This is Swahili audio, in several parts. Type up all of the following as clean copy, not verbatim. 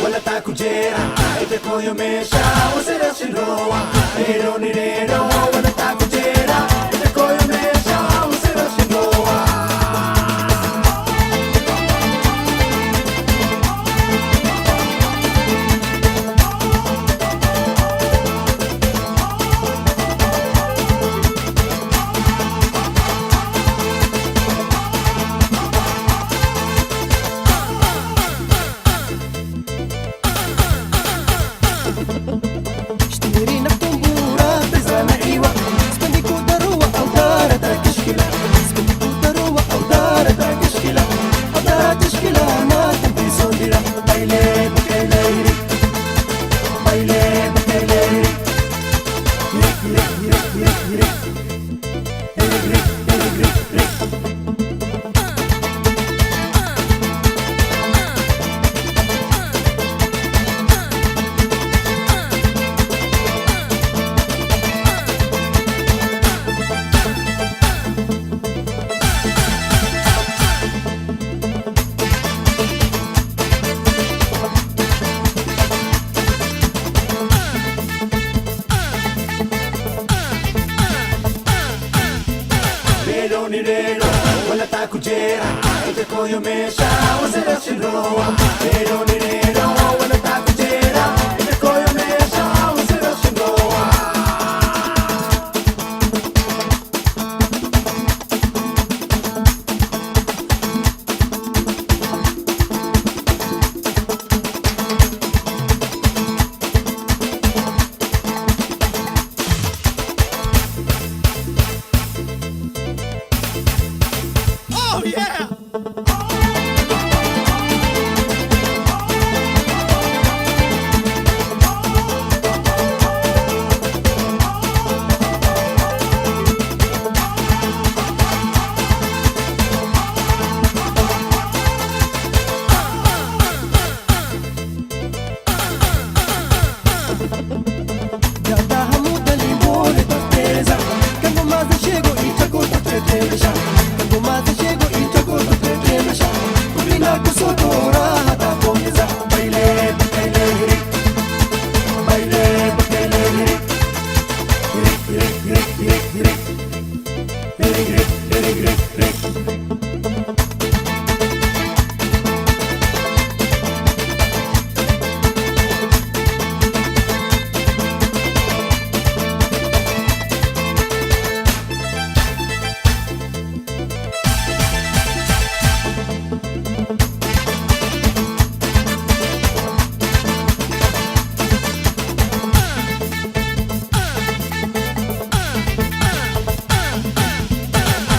Wala taku jera, ite koyo mesha, usira shiroa. Nero ni nero, wala taku jera, ite koyo mesha, usira shiroa. Wala taku jera, ite koyo mesha, usira shiroa. Nero ni nero, wala taku jera, ite koyo mesha, usira shiroa. Oh yeah!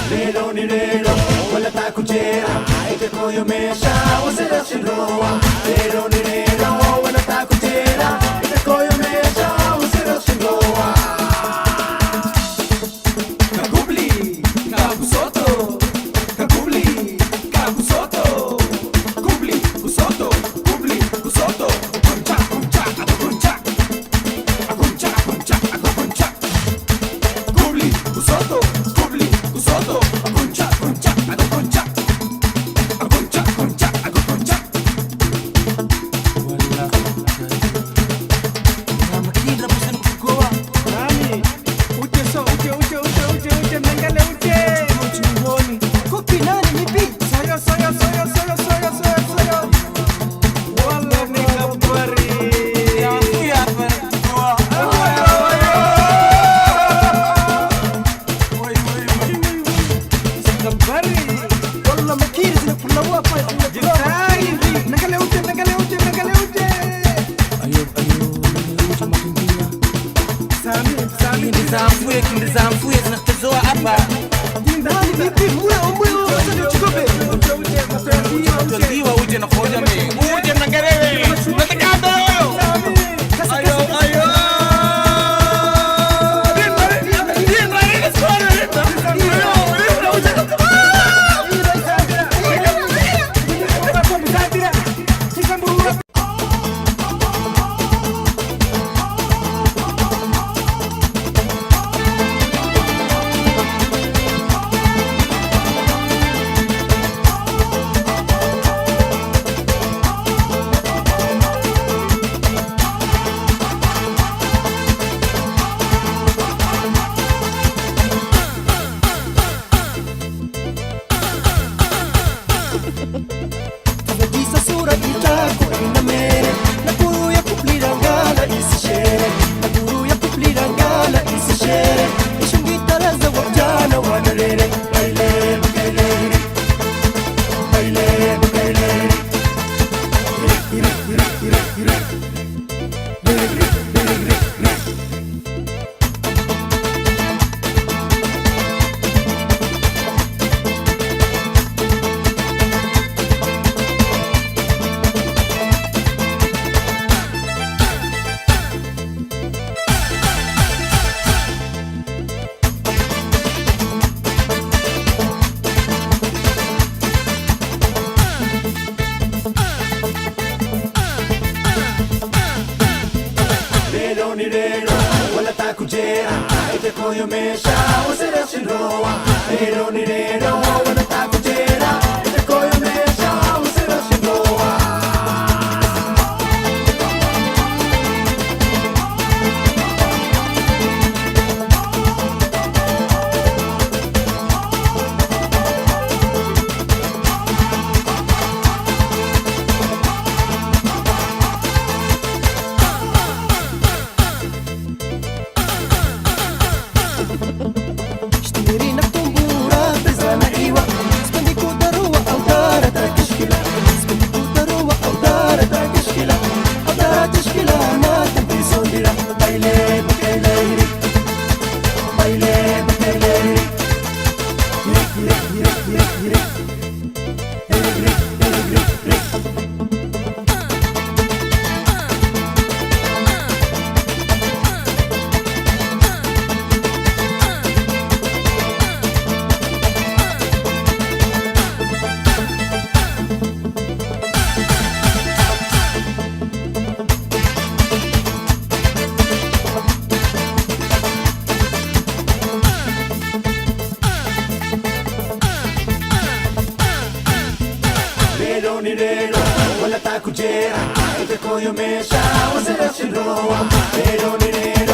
Nero ni nero, wala taku jera, ite koyo mesha, usira shiroa. Nero ni nero, wala taku jera, ite koyo mesha, usira shiroa. Kakubli, kabusoto, kakubli, kabusoto, kubli, busoto, kubli, busoto, kuncha, kuncha, kuncha, kuncha, kuncha, kuncha, kubli, busoto, kubli, busoto. Soy yo. Tunajisa sura itako ina mere na guru ya kuplirangala isishere na guru ya kuplirangala isishere ishungitaraza wajana wanarere baile baile baile baile wala takujera ite koyomesha usira shinroa rero ni rero wala takujera ite koyomesha usira shinroa wala takujera ite koyomesha usira shinroa rero ni rero